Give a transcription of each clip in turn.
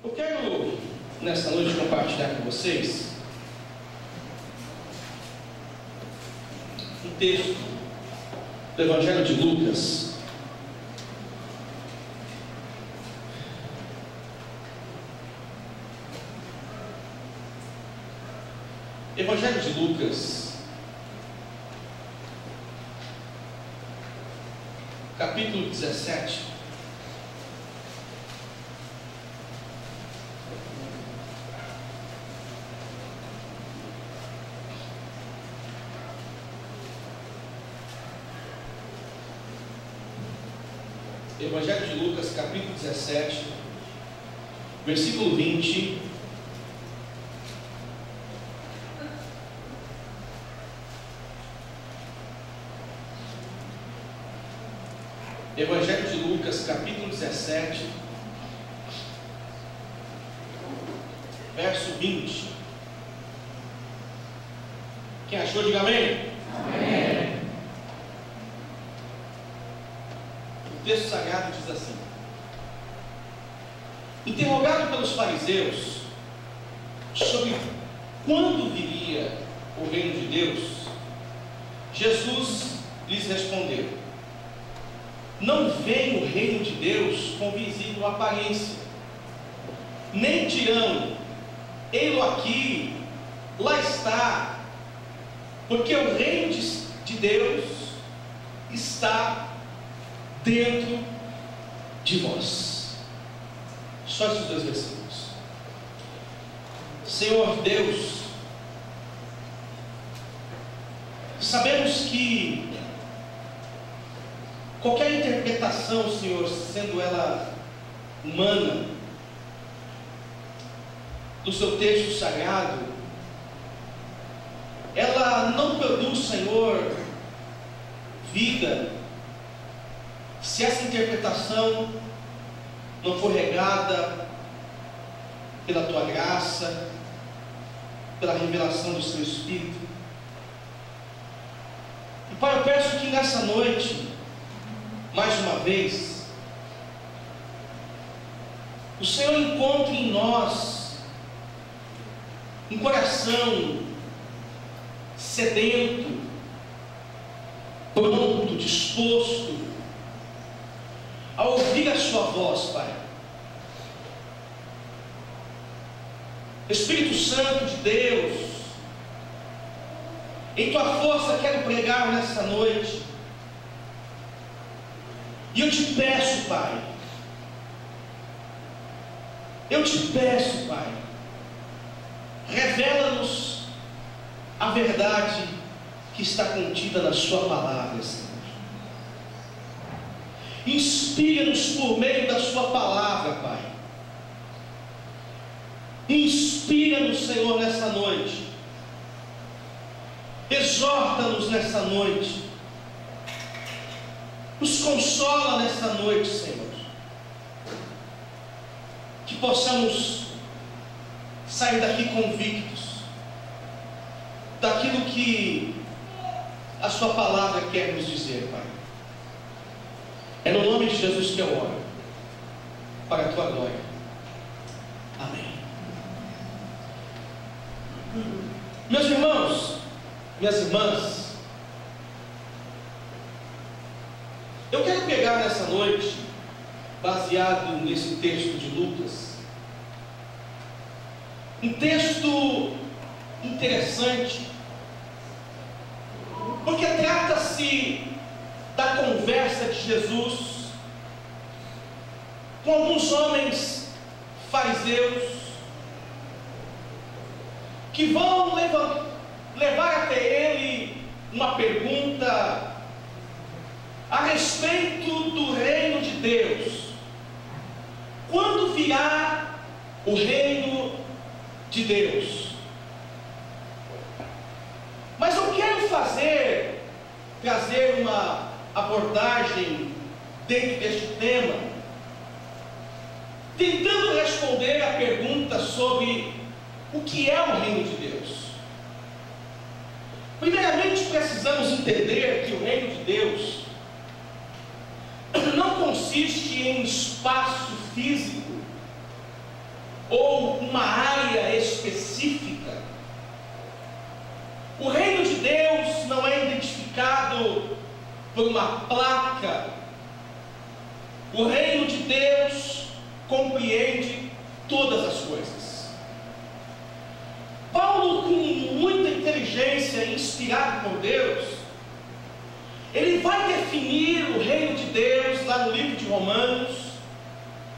Eu quero, nesta noite, compartilhar com vocês um texto do Evangelho de Lucas. Evangelho de Lucas, capítulo 17. Evangelho de Lucas, capítulo 17, versículo 20. Evangelho de Lucas, capítulo 17, verso 20. Quem achou, diga amém. Amém. O texto sagrado diz assim: interrogado pelos fariseus sobre quando viria o reino de Deus, Jesus lhes respondeu: não vem o reino de Deus com visível aparência, nem dirão, ei-lo aqui, lá está, porque o reino de Deus está dentro de vós. Só esses dois versículos. Senhor Deus, sabemos que qualquer interpretação, Senhor, sendo ela humana, do seu texto sagrado, ela não produz, Senhor, vida, se essa interpretação não for regada pela Tua graça, pela revelação do Seu Espírito. E Pai, eu peço que nessa noite, mais uma vez, o Senhor encontre em nós um coração sedento, pronto, disposto a ouvir a Sua voz, Pai. Espírito Santo de Deus, em Tua força quero pregar nessa noite. E eu te peço, Pai, revela-nos a verdade que está contida na Sua palavra, Senhor. Inspira-nos por meio da Sua palavra, Pai. Inspira-nos, Senhor, nessa noite. Exorta-nos nessa noite. Nos consola nessa noite, Senhor. Que possamos sair daqui convictos daquilo que a Sua palavra quer nos dizer, Pai. É no nome de Jesus que eu oro, para a Tua glória. Amém. Meus irmãos, minhas irmãs, eu quero pegar nessa noite, baseado nesse texto de Lucas, um texto interessante, porque trata-se da conversa de Jesus com alguns homens fariseus que vão levar até ele uma pergunta a respeito do reino de Deus. Quando virá o reino de Deus? Mas eu quero trazer uma abordagem dentro deste tema, tentando responder a pergunta sobre o que é o reino de Deus. Primeiramente, precisamos entender que o reino de Deus não consiste em espaço físico, ou uma área específica. O reino de Deus não é identificado por uma placa. O reino de Deus compreende todas as coisas. Paulo, com muita inteligência, inspirado por Deus, ele vai definir o reino de Deus lá no livro de Romanos,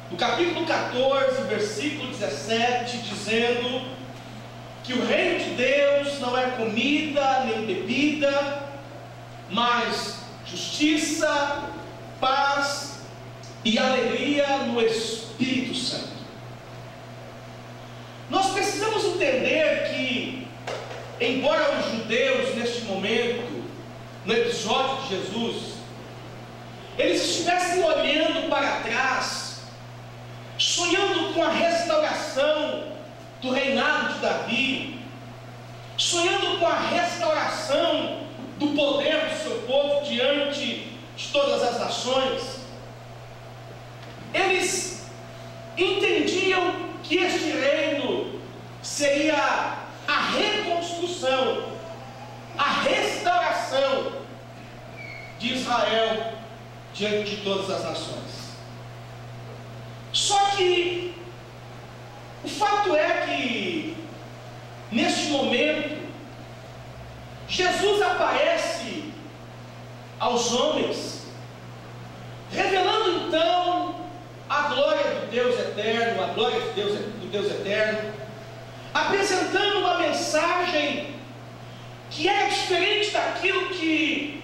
no capítulo 14, versículo 17, dizendo que o reino de Deus não é comida nem bebida, mas justiça, paz e alegria no Espírito Santo. Nós precisamos entender que, embora os judeus neste momento, no episódio de Jesus, eles estivessem olhando para trás, sonhando com a restauração do reinado de Davi, sonhando com a restauração do poder do seu povo diante de todas as nações, eles entendiam que este reino seria a reconstrução, a restauração de Israel diante de todas as nações. Só que o fato é que neste momento Jesus aparece aos homens, revelando então a glória do Deus eterno, a glória do Deus eterno, apresentando uma mensagem que era diferente daquilo que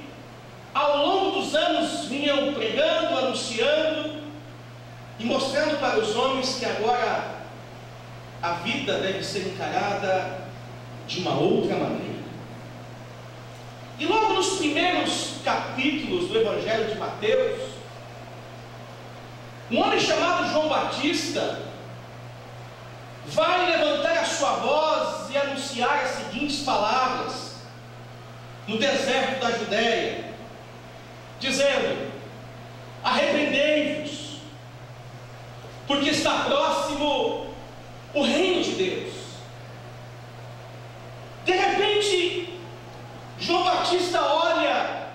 ao longo dos anos vinham pregando, anunciando e mostrando para os homens que agora a vida deve ser encarada de uma outra maneira. E logo nos primeiros capítulos do Evangelho de Mateus, um homem chamado João Batista vai levantar a sua voz e anunciar as seguintes palavras no deserto da Judéia, dizendo: arrependei-vos, porque está próximo o reino de Deus. De repente, João Batista olha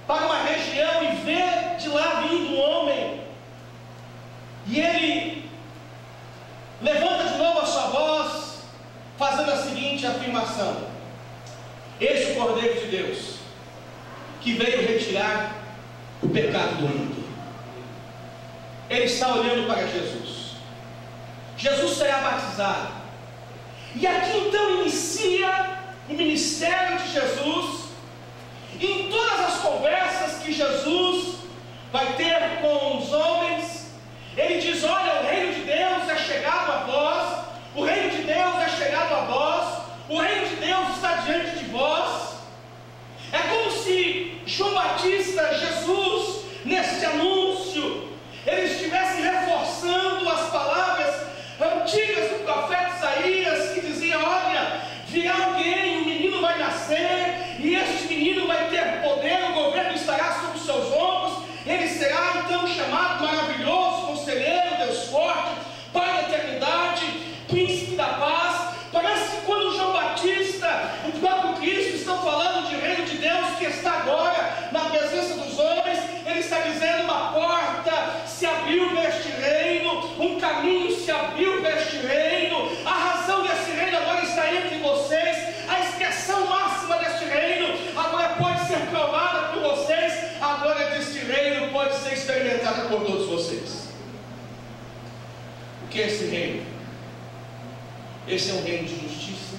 para uma região e vê de lá vindo um homem, e ele levanta de novo a sua voz, fazendo a seguinte afirmação: eis o Cordeiro de Deus, que veio retirar o pecado do mundo. Ele está olhando para Jesus. Jesus será batizado. E aqui então inicia o ministério de Jesus. E em todas as conversas que Jesus vai ter com os homens, ele diz: olha, o reino de Deus é chegado a vós, o reino de Deus é chegado a vós, o reino de Deus está diante de vós. É como se João Batista, Jesus, neste anúncio, ele estivesse reforçando as palavras antigas do profeta Isaías, que dizia: olha, virá alguém, um menino vai nascer, e este menino vai ter poder, o governo estará sobre os seus ombros, ele será então chamado Maravilhoso, Conselheiro, Deus Forte, Pai da Eternidade, Príncipe da Paz. Parece que quando João Batista, o próprio Cristo, estão falando de reino de Deus que está agora na presença dos homens, ele está dizendo: uma porta se abriu para este reino, um caminho se abriu para este reino, a razão desse reino agora está entre vocês, a expressão máxima deste reino agora pode ser provada por vocês, a glória deste reino pode ser experimentada por todos vocês. O que é esse reino? Esse é um reino de justiça,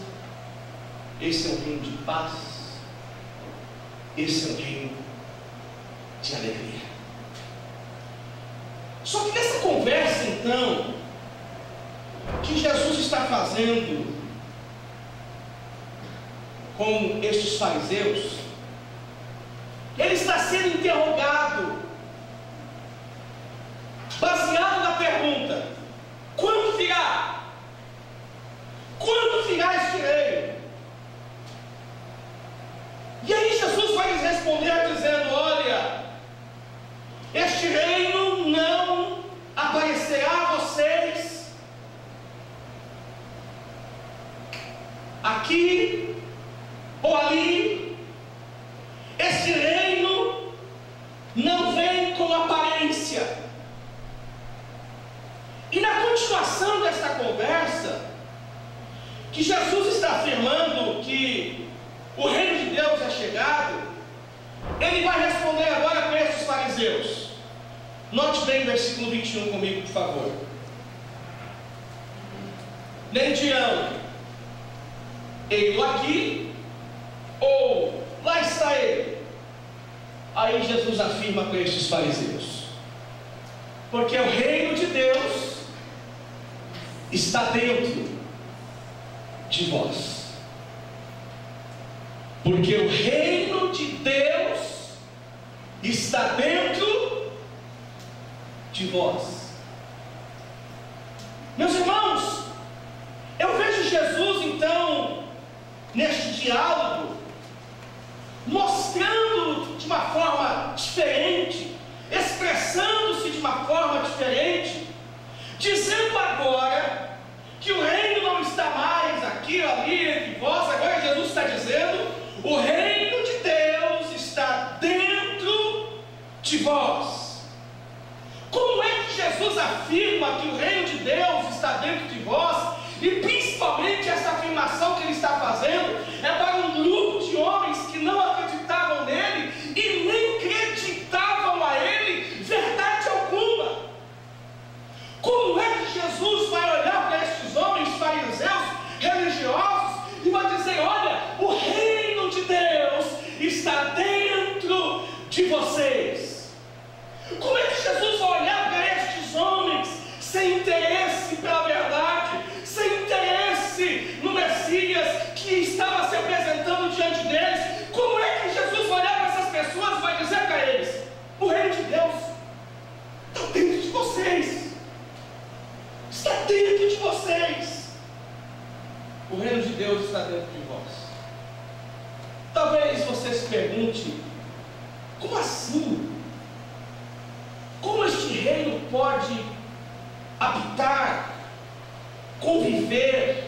esse é um reino de paz, esse é um reino de alegria. Só que nessa conversa então que Jesus está fazendo com estes fariseus, ele está sendo interrogado baseado na pergunta: quando virá? Quando virá este reino? E aí Jesus vai lhes responder dizendo: olha, este reino não aparecerá a vocês aqui ou ali. Esse reino não vem com aparência. E na continuação desta conversa, que Jesus está afirmando que o reino de Deus é chegado, ele vai responder agora para esses fariseus. Note bem o versículo 21 comigo, por favor. Nem dirão, ei-lo aqui, ou lá está ele. Aí Jesus afirma para estes fariseus: porque o reino de Deus está dentro de vós. Porque o reino de Deus está dentro de vós. Meus irmãos, eu vejo Jesus então neste diálogo mostrando de uma forma diferente, expressando-se de uma forma diferente, dizendo agora que o reino não está mais aqui, ali, entre vós. Agora Jesus está dizendo: o reino de Deus está dentro de vós. Como é que Jesus afirma que o reino de Deus está dentro de vós? E principalmente essa afirmação que ele está fazendo é para um grupo de homens que não acreditavam nele e nem acreditavam a ele verdade alguma. Como é que Jesus vai olhar para estes homens fariseus, religiosos, e vai dizer: olha, o reino de Deus está dentro de vocês? Como é que Jesus vai olhar para estes homens sem interesse pela verdade, sem interesse no Messias que estava se apresentando diante deles? Como é que Jesus vai olhar para essas pessoas e vai dizer para eles: o reino de Deus está dentro de vocês? Está dentro de vocês. O reino de Deus está dentro de vós. Talvez você se pergunte: como assim? Como este reino pode habitar, conviver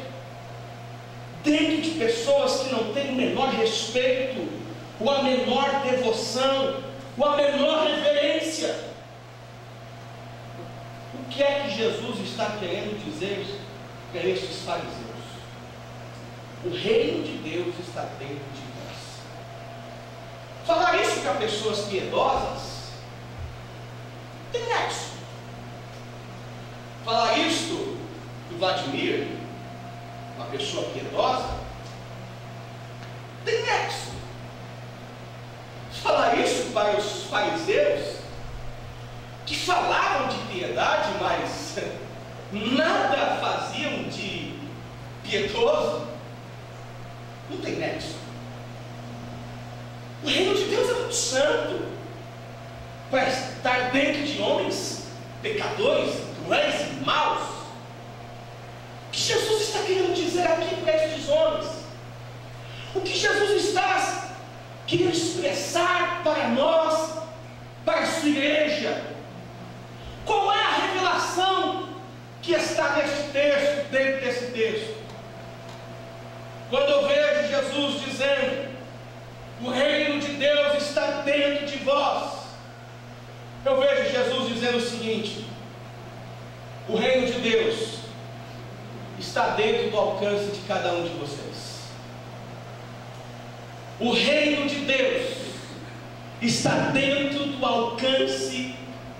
dentro de pessoas que não têm o menor respeito, ou a menor devoção, ou a menor reverência? O que é que Jesus está querendo dizer para estes fariseus? O reino de Deus está dentro de nós. Falar isso para pessoas piedosas tem nexo. Falar isto do Vladimir, uma pessoa piedosa, tem nexo. Falar isso para os fariseus, que falavam de piedade, mas nada faziam de piedoso, não tem nexo. O reino de Deus é muito santo para estar dentro de homens pecadores, cruéis e maus. O que Jesus está querendo dizer aqui para estes homens? O que Jesus está querendo expressar para nós, para a sua igreja? Qual é a revelação que está neste texto, dentro desse texto? Quando eu vejo Jesus dizendo: o reino de Deus está dentro de vós, eu vejo Jesus dizendo o seguinte: o reino de Deus está dentro do alcance de cada um de vocês. O reino de Deus está dentro do alcance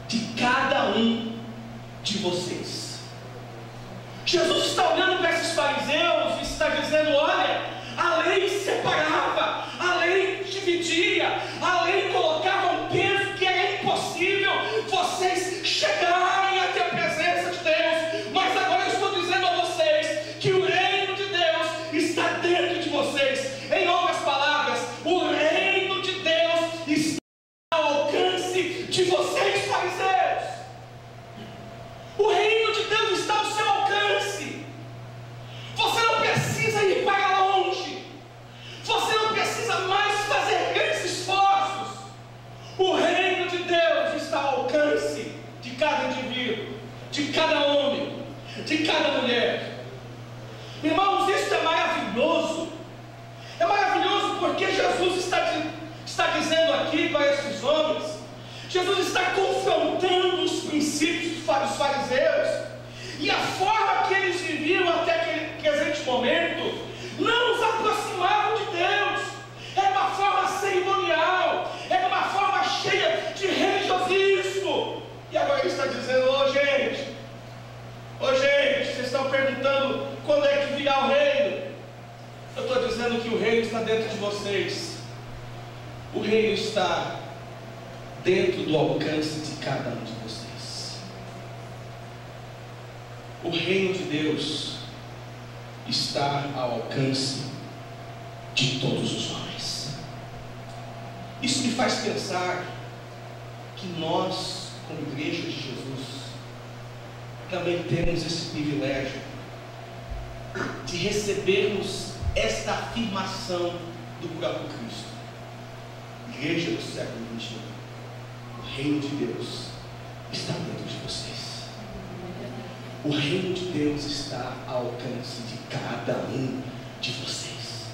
de cada um de vocês. Jesus está olhando para esses fariseus e está dizendo: olha, a lei separava, a lei dividia, a lei colocava um peso que era impossível vocês chegarem até a presença de Deus. Mas agora eu estou dizendo a vocês que o reino de Deus está dentro de vocês. Em outras palavras, o reino de Deus está ao alcance de vocês, fariseus. O reino de Deus está ao seu alcance. Você não precisa ir para longe. Você não precisa mais fazer grandes esforços. O reino de Deus está ao alcance de cada indivíduo, de cada homem, de cada mulher. Irmãos, isso é maravilhoso. Jesus está dizendo aqui para esses homens? Jesus está confrontando os princípios dos fariseus e a forma que eles viviam até aquele presente momento não os aproximavam de Deus. Era uma forma cerimonial, era uma forma cheia de religiosismo. E agora ele está dizendo: ô gente, vocês estão perguntando quando é que virá o reino. Eu estou dizendo que o reino está dentro de vocês. O reino está dentro do alcance de cada um de vocês. O reino de Deus está ao alcance de todos os homens. Isso me faz pensar que nós, como igreja de Jesus, também temos esse privilégio de recebermos esta afirmação do próprio Cristo. Igreja do século XXI, o reino de Deus está dentro de vocês. O reino de Deus está ao alcance de cada um de vocês.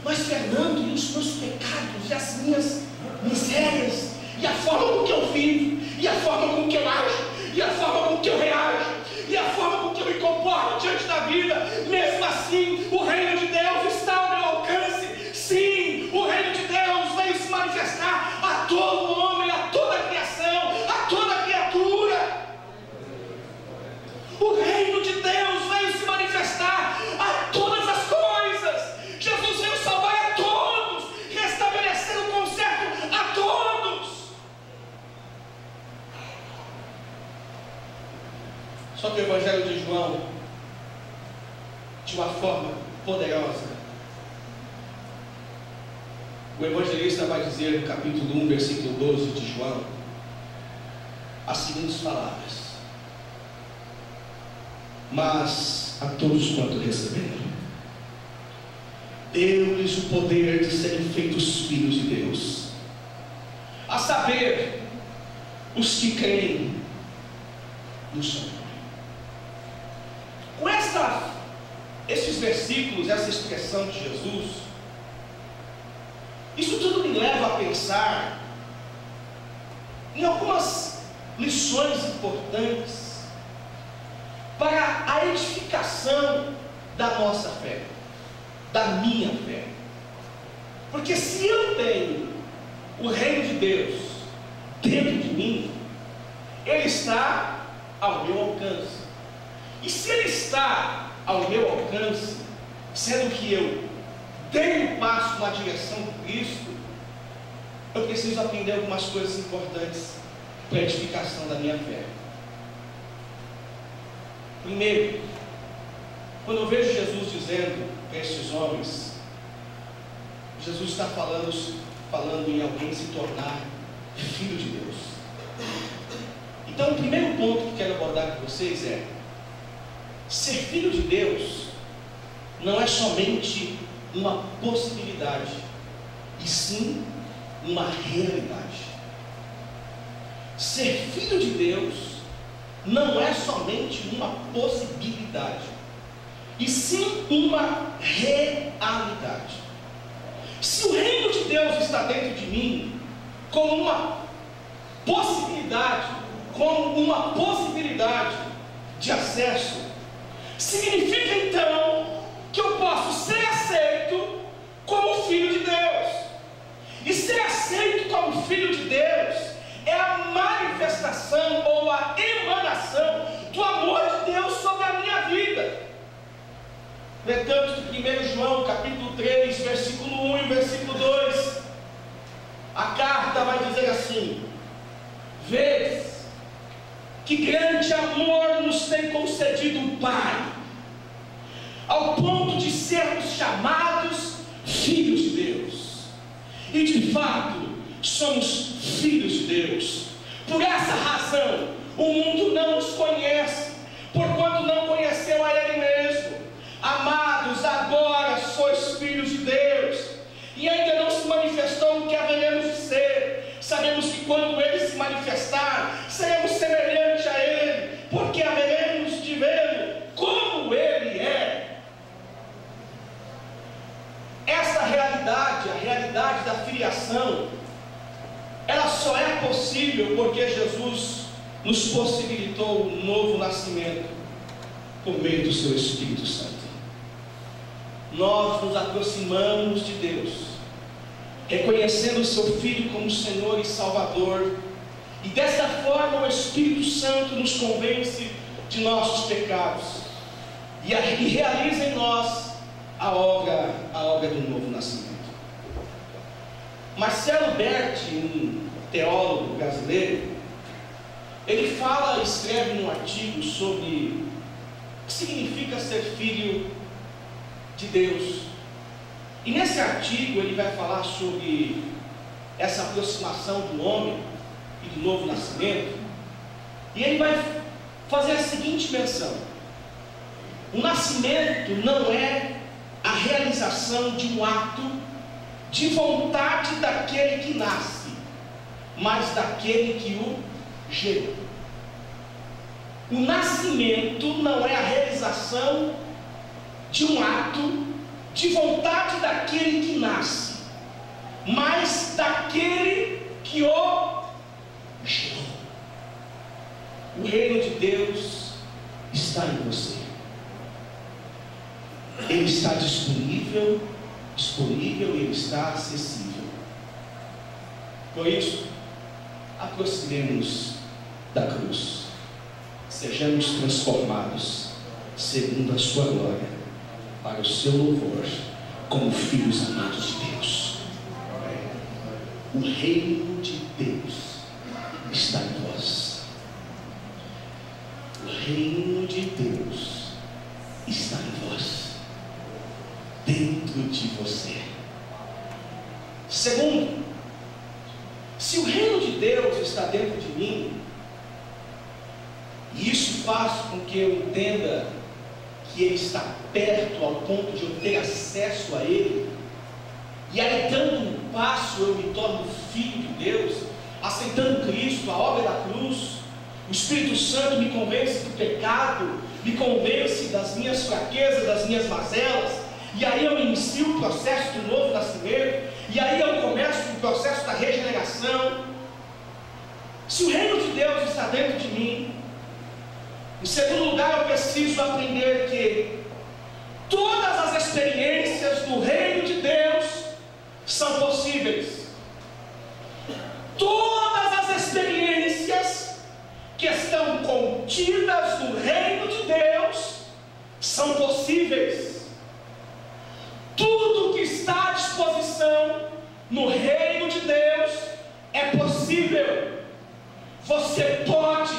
Mas Fernando, e os meus pecados, e as minhas misérias, e a forma com que eu vivo, e a forma com que eu ajo, e a forma com que eu reajo, e a forma com que eu me comporto diante da vida, mesmo assim, o reino de Deus está ao meu alcance. Sim, o reino de Deus veio se manifestar a todo homem, a toda a criação, a toda a criatura. O reino de Deus veio se manifestar a todas as coisas. Jesus veio salvar a todos, restabelecer o conserto a todos. Só que o Evangelho de João, de uma forma poderosa, o evangelista vai dizer no capítulo 1, versículo 12 de João, as seguintes palavras: mas a todos quanto receberam, deu-lhes o poder de serem feitos filhos de Deus, a saber, os que creem no seu nome. Com esses versículos, essa expressão de Jesus, isso tudo me leva a pensar em algumas lições importantes para a edificação da nossa fé, da minha fé. Porque se eu tenho o reino de Deus dentro de mim, ele está ao meu alcance. E se ele está ao meu alcance, sendo que eu dei um passo na direção de Cristo, eu preciso aprender algumas coisas importantes para a edificação da minha fé. Primeiro, quando eu vejo Jesus dizendo para esses homens, Jesus está falando em alguém se tornar filho de Deus. Então, o primeiro ponto que quero abordar com vocês é: ser filho de Deus não é somente uma possibilidade, e sim uma realidade. Ser filho de Deus não é somente uma possibilidade, e sim uma realidade. Se o reino de Deus está dentro de mim como uma possibilidade, de acesso, significa então que eu posso ser aceito como filho de Deus. E ser aceito como filho de Deus é a manifestação ou a emanação do amor de Deus sobre a minha vida. Portanto, de 1 João capítulo 3, versículo 1 e versículo 2, a carta vai dizer assim: vês que grande amor nos tem concedido o Pai, ao ponto de sermos chamados filhos de Deus. E de fato somos filhos de Deus. Por essa razão o mundo não nos conhece, porquanto não conheceu a Ele mesmo. Amados, agora sois filhos de Deus, e ainda não se manifestou o que haveremos de ser. Sabemos que quando Ele se manifestar, seremos semelhantes a Ele, porque haveremos de vê-lo como Ele é. Essa realidade, a realidade possível porque Jesus nos possibilitou um novo nascimento por meio do seu Espírito Santo. Nós nos aproximamos de Deus, reconhecendo o seu Filho como Senhor e Salvador, e desta forma o Espírito Santo nos convence de nossos pecados e realiza em nós a obra do novo nascimento. Marcelo Berti, um teólogo brasileiro, ele escreve num artigo sobre o que significa ser filho de Deus. E nesse artigo ele vai falar sobre essa aproximação do homem e do novo nascimento, e ele vai fazer a seguinte menção: o nascimento não é a realização de um ato de vontade daquele que nasce, mas daquele que o gerou. O nascimento não é a realização de um ato de vontade daquele que nasce, mas daquele que o gerou. O reino de Deus está em você. Ele está disponível, ele está acessível. Por isso, aproximemos-nos da cruz, sejamos transformados segundo a sua glória, para o seu louvor, como filhos amados de Deus. O reino de Deus está em vós. O reino de Deus está em vós, dentro de você. Segundo, se o reino de Deus está dentro de mim, e isso faz com que eu entenda que Ele está perto ao ponto de eu ter acesso a Ele, e aí dando um passo eu me torno filho de Deus, aceitando Cristo, a obra da cruz. O Espírito Santo me convence do pecado, me convence das minhas fraquezas, das minhas mazelas, e aí eu inicio o processo do novo nascimento, e aí eu começo o processo da regeneração. Se o reino de Deus está dentro de mim, em segundo lugar, eu preciso aprender que todas as experiências do reino de Deus são possíveis. Todas as experiências que estão contidas no reino de Deus são possíveis. Tudo que está à disposição no reino de Deus é possível. Você pode,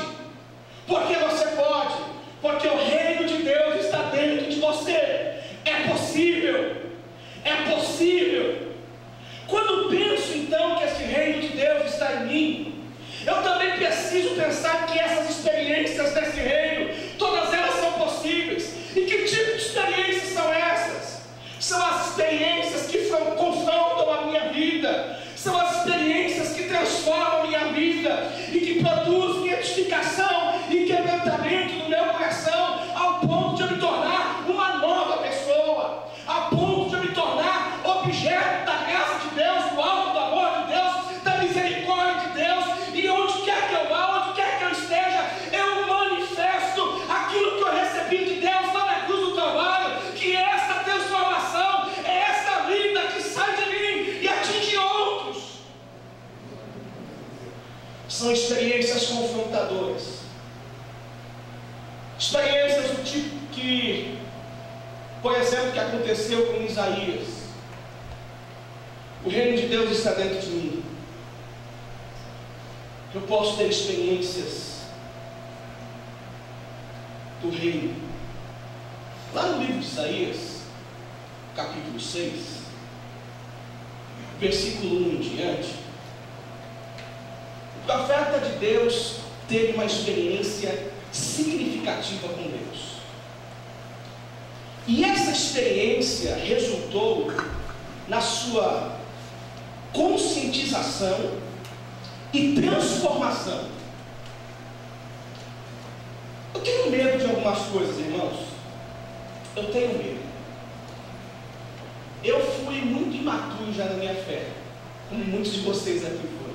porque você pode, porque o reino de Deus está dentro de você. É possível, é possível. Quando penso então que esse reino de Deus está em mim, eu também preciso pensar que essas experiências desse reino, todas elas são possíveis. E que tipo de experiências são essas? São as experiências que confrontam a minha vida, são as experiências que transformam a minha vida e que produzem edificação e quebrantamento no meu coração, ao ponto de eu me tornar uma nova pessoa, ao ponto de eu me tornar objeto da graça de Deus, do alto do amor de Deus, da misericórdia de Deus, e onde quer que eu vá, onde quer que eu esteja, eu manifesto aquilo que eu recebi de Deus lá na cruz do Calvário, que esta transformação é esta vida que sai de mim e atinge outros. São experiências confrontadoras, experiências do tipo que, por exemplo, que aconteceu com Isaías. O reino de Deus está dentro de mim. Eu posso ter experiências do reino. Lá no livro de Isaías, capítulo 6, versículo 1 em diante, o profeta de Deus teve uma experiência significativa com Deus. E essa experiência resultou na sua conscientização e transformação. Eu tenho medo de algumas coisas, irmãos. Eu tenho medo. Eu fui muito imaturo já na minha fé, como muitos de vocês aqui foram.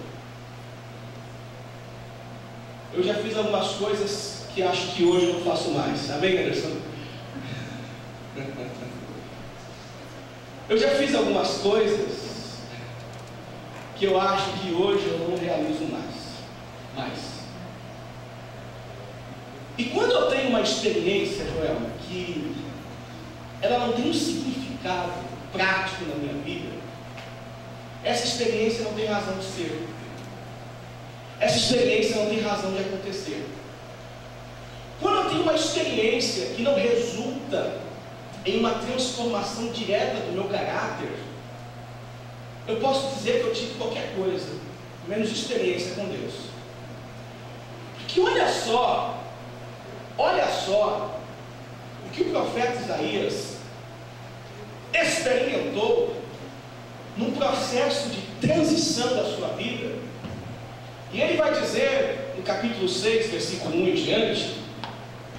eu já fiz algumas coisas que acho que hoje eu não faço mais. Amém, Anderson? Eu já fiz algumas coisas que eu acho que hoje eu não realizo mais. E quando eu tenho uma experiência, Joel, que ela não tem um significado prático na minha vida, essa experiência não tem razão de ser. Essa experiência não tem razão de acontecer. Quando eu tenho uma experiência que não resulta em uma transformação direta do meu caráter, eu posso dizer que eu tive qualquer coisa, menos experiência com Deus. Porque olha só o que o profeta Isaías experimentou num processo de transição da sua vida. E ele vai dizer, no capítulo 6, versículo 1 em diante,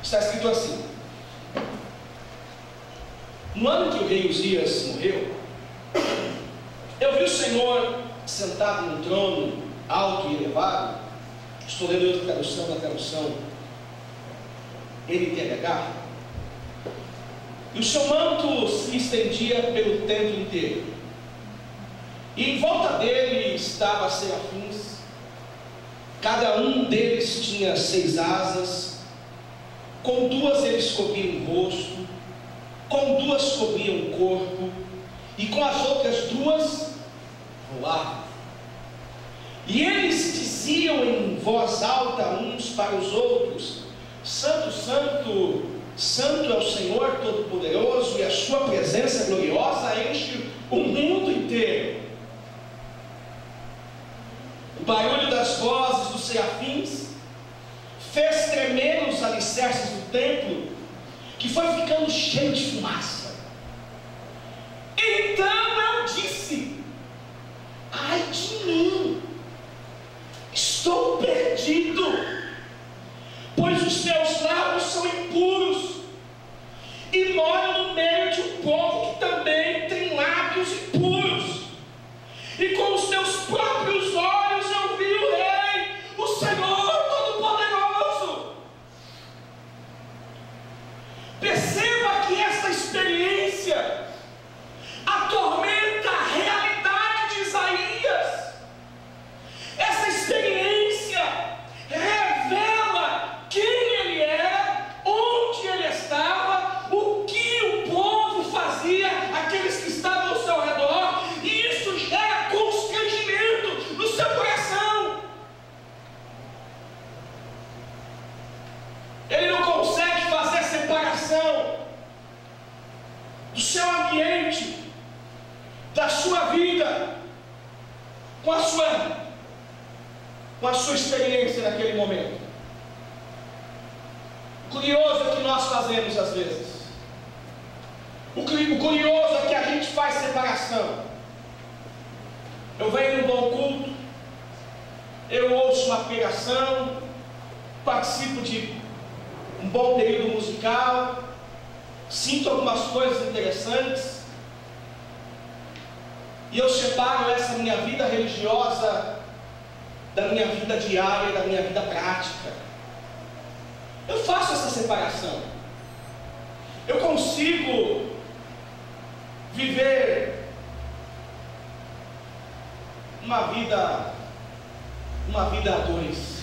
está escrito assim: no ano que o rei Uzias morreu, eu vi o Senhor sentado num trono alto e elevado. Estou lendo outra tradução, da tradução NTLH. E o seu manto se estendia pelo templo inteiro, e em volta dele estavam serafins. Cada um deles tinha 6 asas, com 2 eles cobriam o rosto, com 2 cobriam o corpo, e com as outras 2 voavam. E eles diziam em voz alta uns para os outros: Santo, Santo, Santo é o Senhor Todo-Poderoso, e a sua presença gloriosa enche o mundo inteiro. O barulho das vozes dos serafins fez tremer os alicerces do templo, que foi ficando cheio de fumaça. Então eu disse: ai de mim, estou perdido, pois os meus lábios são impuros, e moro no meio de um povo que também tem lábios impuros, e com os meus próprios olhos eu vi o Rei, o Senhor Todo-Poderoso. Perceba que esta experiência atormenta a realidade de Isaías. Essa experiência revela quem ele era, onde ele estava, o que o povo fazia, aqueles que estavam ao seu redor, e isso gera constrangimento no seu coração. Ele não consegue fazer separação do seu ambiente, da sua vida, com a sua experiência naquele momento. O curioso é que nós fazemos às vezes. O curioso é que a gente faz separação. Eu venho num bom culto, eu ouço uma pregação, participo de um bom período musical, sinto algumas coisas interessantes, e eu separo essa minha vida religiosa da minha vida diária, da minha vida prática. Eu faço essa separação. Eu consigo viver uma vida a dois.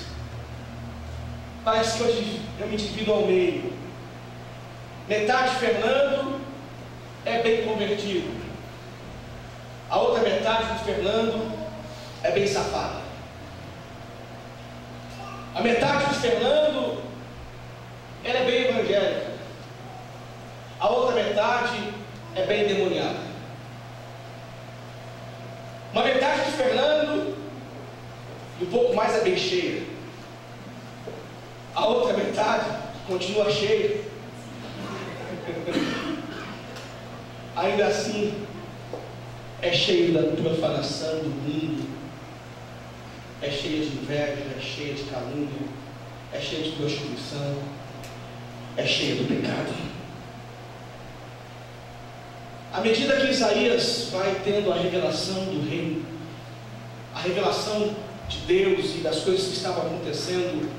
Parece que eu me divido ao meio. Metade Fernando é bem convertido, a outra metade do Fernando é bem safada. A metade do Fernando, ela é bem evangélica, a outra metade é bem endemoniada. Uma metade do Fernando, e um pouco mais, é bem cheia. A outra metade continua cheia. Ainda assim é cheio da profanação do mundo, é cheia de inveja, é cheia de calúnia, é cheia de prostituição, é cheia do pecado. À medida que Isaías vai tendo a revelação do reino, a revelação de Deus e das coisas que estavam acontecendo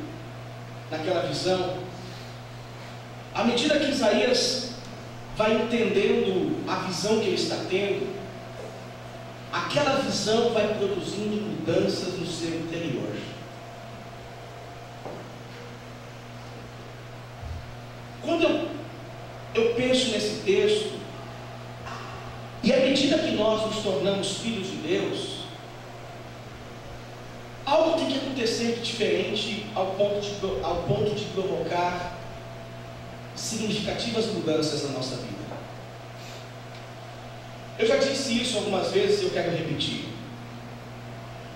naquela visão, à medida que Isaías vai entendendo a visão que ele está tendo, aquela visão vai produzindo mudanças no seu interior. Quando eu penso nesse texto, e à medida que nós nos tornamos filhos de Deus, algo tem que acontecer de diferente ao ponto de provocar significativas mudanças na nossa vida. Eu já disse isso algumas vezes e eu quero repetir.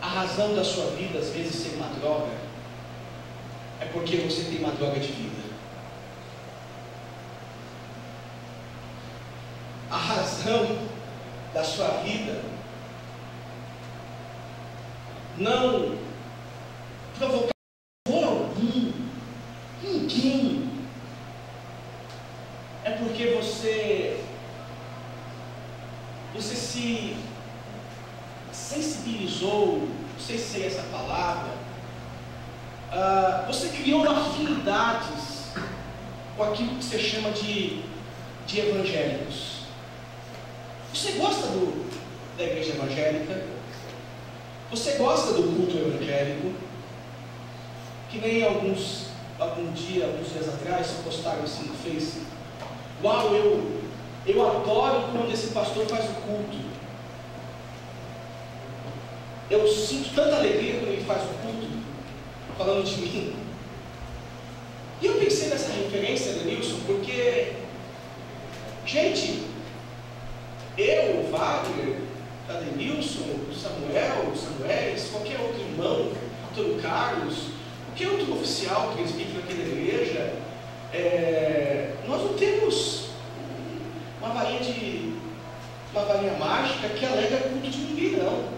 A razão da sua vida, às vezes, ser uma droga, é porque você tem uma droga de vida. A razão da sua vida não provocar por algum, ninguém, é porque você se sensibilizou, não sei se é essa palavra, você criou afinidades com aquilo que você chama de evangélicos. Você gosta da igreja evangélica? Você gosta do culto evangélico? Que nem alguns dias atrás, postaram assim no Face: uau, eu adoro quando esse pastor faz o culto. Eu sinto tanta alegria quando ele faz o culto, falando de mim. E eu pensei nessa referência, Denilson, porque, gente, eu, o Wagner, o Denilson, o Samuel, qualquer outro irmão, Antônio Carlos, qualquer outro oficial presbítero daquela igreja, nós não temos uma varinha mágica que alegra culto de ninguém, não.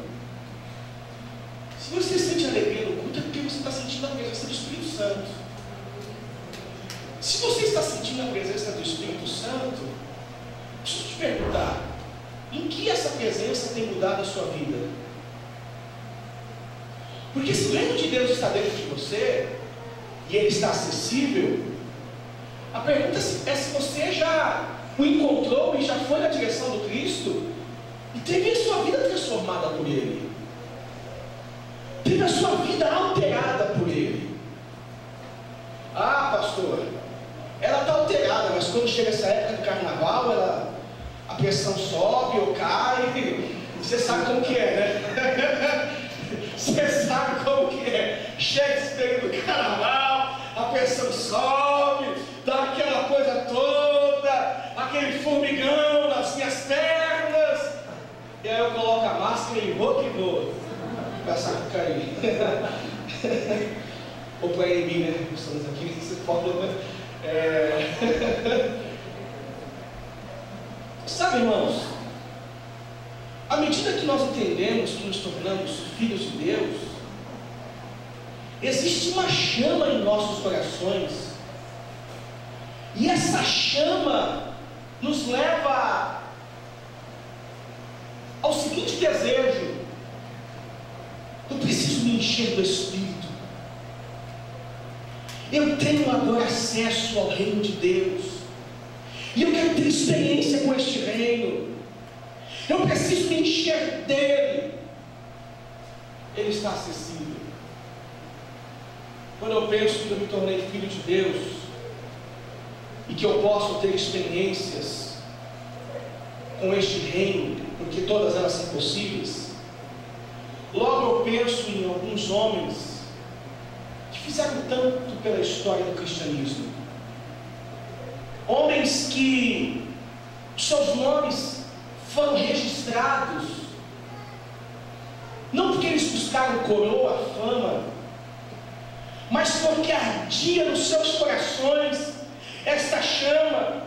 Se você sente alegria no culto, é porque você está sentindo a presença do Espírito Santo. Se você está sentindo a presença do Espírito Santo, deixa eu te perguntar, em que essa presença tem mudado a sua vida? Porque se o reino de Deus está dentro de você, e ele está acessível, a pergunta é se você já o encontrou e já foi na direção do Cristo, e teve a sua vida transformada por Ele, teve a sua vida alterada por Ele. Ah, pastor, ela está alterada, mas quando chega essa época do carnaval, a pressão sobe ou cai, você sabe como que é, né? Você sabe como que é. Chega esse período do carnaval, a pressão sobe, dá aquela coisa toda, aquele formigão nas minhas pernas, e aí eu coloco a máscara e vou que vou, para sair. Ou para ele, né? Estamos aqui, você pode, Sabe, irmãos, à medida que nós entendemos que nos tornamos filhos de Deus, existe uma chama em nossos corações, e essa chama nos leva ao seguinte desejo: eu preciso me encher do Espírito, eu tenho agora acesso ao reino de Deus, e eu quero ter experiência com este reino, eu preciso me encher dele. Ele está acessível. Quando eu penso que eu me tornei filho de Deus, e que eu posso ter experiências com este reino, porque todas elas são possíveis, logo eu penso em alguns homens que fizeram tanto pela história do cristianismo, homens que seus nomes foram registrados, não porque eles buscaram coroa, fama, mas porque ardia nos seus corações esta chama,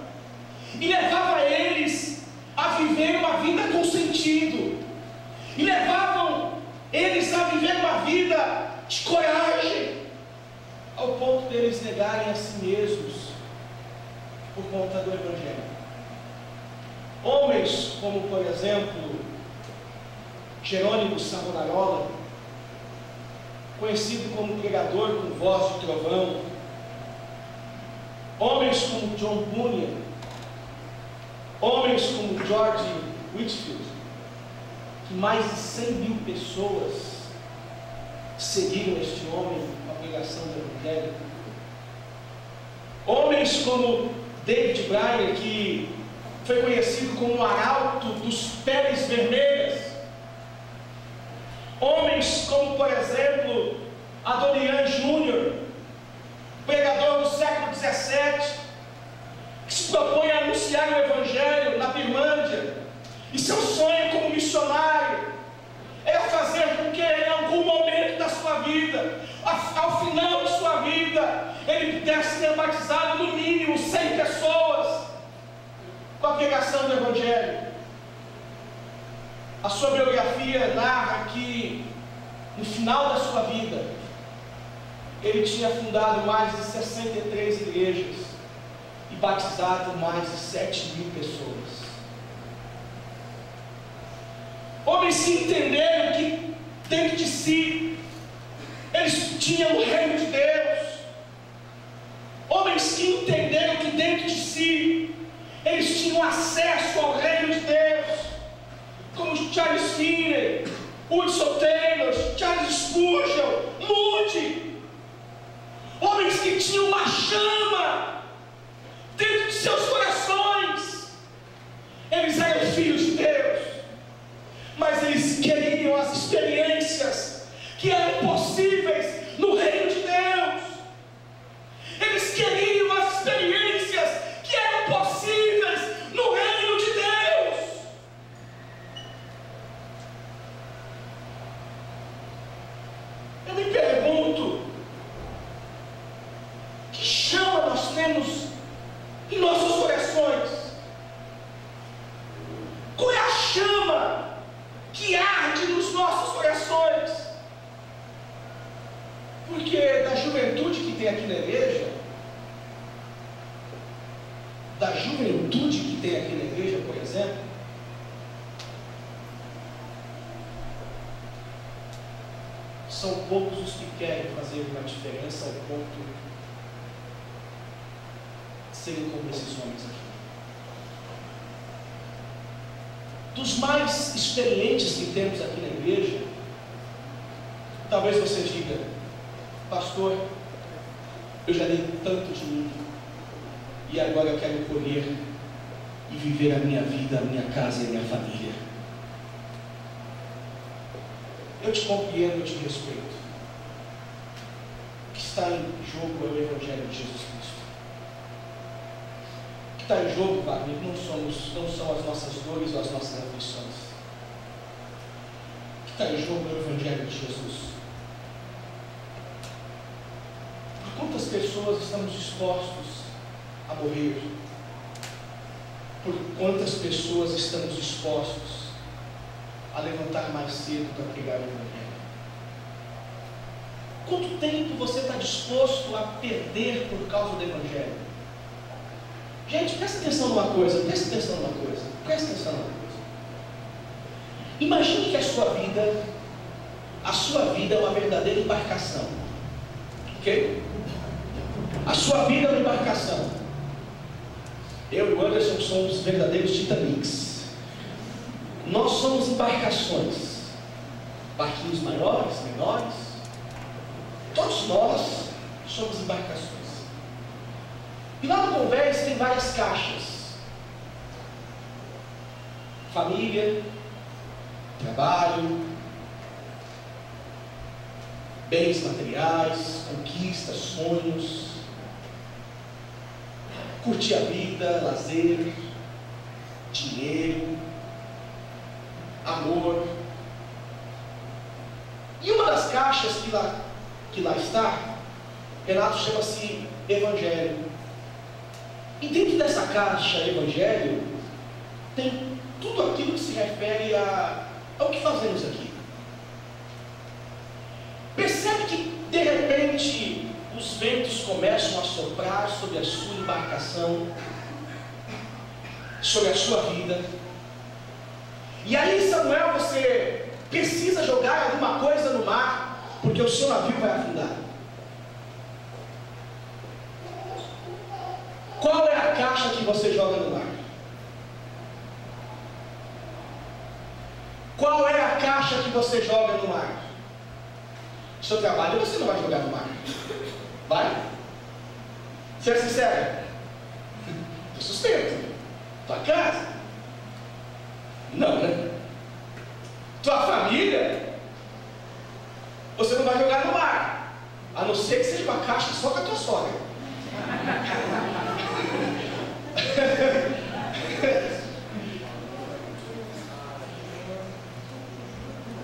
e levava eles a viver uma vida com sentido, e levavam eles a viver uma vida de coragem, ao ponto deles negarem a si mesmos por conta do Evangelho. Homens como, por exemplo, Jerônimo Savonarola, conhecido como pregador com voz de trovão, Homens como John Bunyan, homens como George Whitefield, que mais de 100 mil pessoas seguiram este homem com a pregação do Evangelho. Homens como David Bryan, que foi conhecido como o arauto dos peles vermelhas. Homens como, por exemplo, Adoniran Júnior, pregador do século XVII, que se propõe a anunciar o Evangelho na Birmândia, e seu sonho como missionário é fazer com que em algum momento da sua vida, ao final da sua vida, ele pudesse ter batizado no mínimo 100 pessoas com a pregação do Evangelho. A sua biografia narra que no final da sua vida ele tinha fundado mais de 63 igrejas e batizado mais de 7 mil pessoas. Homens que entenderam que dentro de si eles tinham o reino de Deus. Homens que entenderam que dentro de si eles tinham acesso ao reino de Deus, como Charles Finney, Hudson Taylor, Charles Spurgeon, Moody. Homens que tinham uma chama dentro de seus corações. Eles eram filhos de Deus, mas eles queriam as experiências que eram possíveis no reino de Deus. Eles queriam as experiências que eram possíveis no reino de Deus. Eu me pergunto, que chama nós temos em nossos corações? Qual é a chama que arde nos nossos corações? Porque da juventude que tem aqui na igreja, por exemplo, são poucos os que querem fazer uma diferença ao ponto de serem como esses homens aqui. Dos mais experientes que temos aqui na igreja, talvez você diga: pastor, eu já dei tanto de mim, e agora eu quero colher e viver a minha vida, a minha casa e a minha família. Eu te compreendo, eu te respeito. O que está em jogo é o Evangelho de Jesus Cristo. O que está em jogo, Wagner, não são as nossas dores ou as nossas aflições. O que está em jogo é o Evangelho de Jesus. Por quantas pessoas estamos dispostos a morrer? Por quantas pessoas estamos dispostos a levantar mais cedo para pregar o Evangelho? Quanto tempo você está disposto a perder por causa do Evangelho? Gente, presta atenção numa coisa. Imagine que a sua vida é uma verdadeira embarcação. Ok? A sua vida é uma embarcação. Eu e o Anderson somos verdadeiros Titanics. Nós somos embarcações. Barquinhos maiores, menores. Todos nós somos embarcações. E lá no convés tem várias caixas: família, trabalho, bens materiais, conquistas, sonhos, curtir a vida, lazer, dinheiro, amor. E uma das caixas que lá está, Renato, chama-se Evangelho. E dentro dessa caixa Evangelho tem tudo aquilo que se refere ao que fazemos aqui. Percebe que de repente os ventos começam a soprar sobre a sua embarcação, sobre a sua vida. E aí, Samuel, você precisa jogar alguma coisa no mar, porque o seu navio vai afundar. caixa que você joga no mar? Qual é a caixa que você joga no mar? O seu trabalho você não vai jogar no mar. Vai? Ser sincero. Tu sustenta. Tua casa? Não, né? Tua família? Você não vai jogar no mar. A não ser que seja uma caixa só com a tua sogra.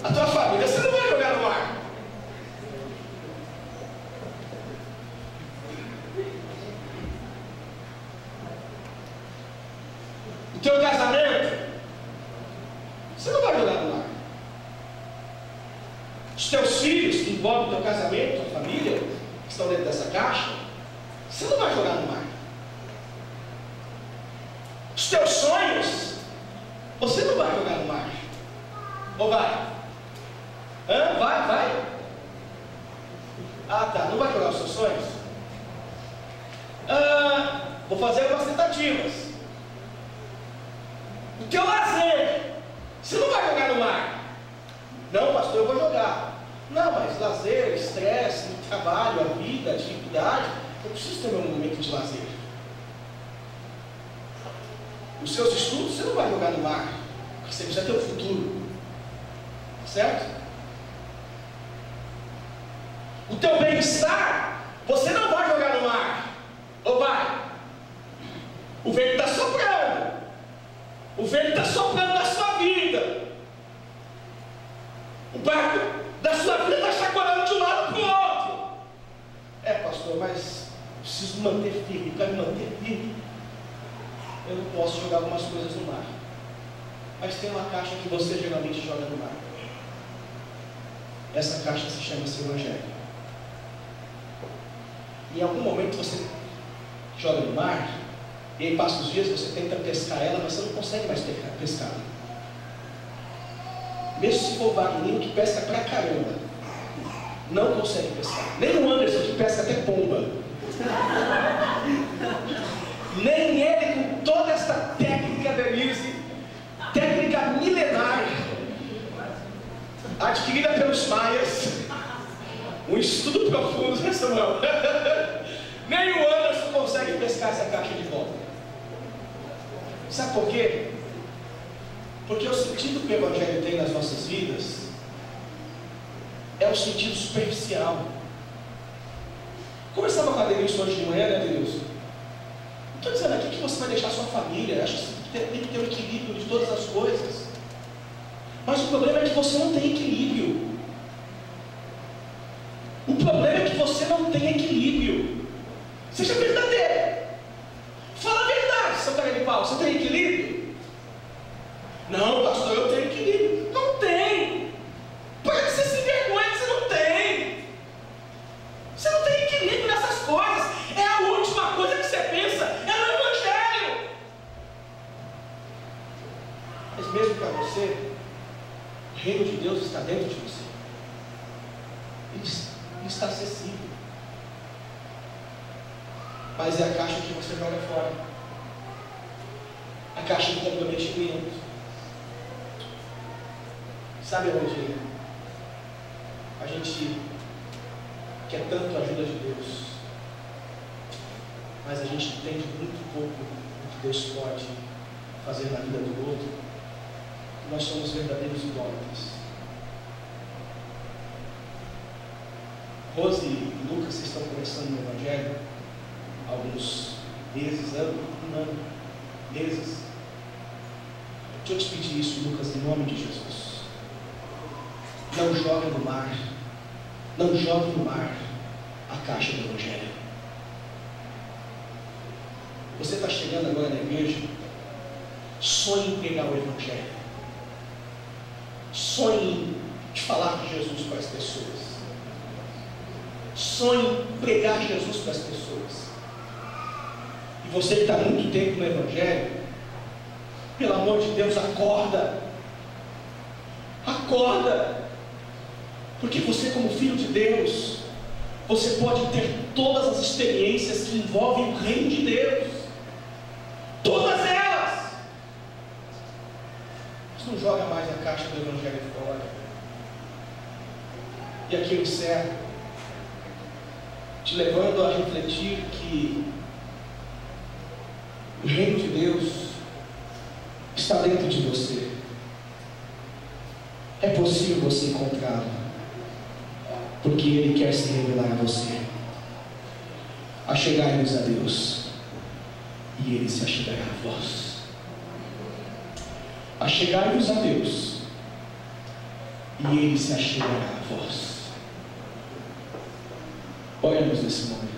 A tua família você não vai jogar no mar. O teu casamento você não vai jogar no mar. Os teus filhos que envolvem o teu casamento, a família, que estão dentro dessa caixa, você não vai jogar no mar. Os teus sonhos, você não vai jogar no mar. Ou vai? Vai? Ah, tá. Não vai jogar os seus sonhos? Vou fazer algumas tentativas. O teu lazer, você não vai jogar no mar. Não, pastor, eu vou jogar. Não, mas lazer, estresse, trabalho, a vida, a atividade, eu preciso ter meu momento de lazer. Os seus estudos, você não vai jogar no mar, porque você precisa ter um futuro. Certo? O teu bem-estar, você não vai jogar no mar. Ou vai? O vento está soprando. O vento está soprando na sua vida. O barco da sua vida está chacoalhando de um lado para o outro. Pastor, mas preciso me manter firme. Para me manter firme, eu não posso jogar algumas coisas no mar. Mas tem uma caixa que você geralmente joga no mar. Essa caixa se chama seu Evangelho. Em algum momento você joga no mar, e aí passa os dias, você tenta pescar ela, mas você não consegue mais pescá-la. Mesmo se for o Wagner que pesca pra caramba, não consegue pescar. Nem o Anderson que pesca até pomba. Nem ele com toda essa técnica Denise, técnica milenar, adquirida pelos maias, um estudo profundo, né, Samuel? Nem o Anderson consegue pescar essa caixa de volta. Sabe por quê? Porque o sentido que o Evangelho tem nas nossas vidas é um sentido superficial. Conversava com a Denilson hoje de manhã, né, Denilson? Não estou dizendo aqui que você vai deixar a sua família, acho que tem que ter um equilíbrio de todas as coisas. Mas o problema é que você não tem equilíbrio. O problema é que você não tem equilíbrio. Seja verdadeiro. Fala a verdade, seu cara de pau. Você tem equilíbrio? Não, pastor, eu tenho equilíbrio. Não tem. Para que você se envergonha que você não tem? Você não tem equilíbrio nessas coisas. É a última coisa que você pensa. É no Evangelho. Mas mesmo para você, o reino de Deus está dentro de você. Ele está acessível. Mas é a caixa que você joga fora. A caixa de comprometimento. Sabe onde a gente quer tanto a ajuda de Deus, mas a gente entende muito pouco o que Deus pode fazer na vida do outro? Nós somos verdadeiros idólatras. Rose e Lucas, vocês estão começando no Evangelho há alguns meses, um ano, meses. Deixa eu te pedir isso, Lucas, em nome de Jesus. Não jogue no mar, não jogue no mar a caixa do Evangelho. Você está chegando agora na igreja, sonhe em pregar o Evangelho, sonhe de falar de Jesus para as pessoas. Sonhe em pregar Jesus para as pessoas. E você que está há muito tempo no Evangelho, pelo amor de Deus, acorda. Acorda. Porque você, como filho de Deus, você pode ter todas as experiências que envolvem o reino de Deus. joga mais a caixa do Evangelho fora. E aqui eu encerro, te levando a refletir que o reino de Deus está dentro de você. É possível você encontrá-lo, porque Ele quer se revelar a você. Achegai-vos a Deus, e Ele se achegará a vós. Achegai-vos a Deus, e Ele se achegará a vós. Olha-nos nesse momento.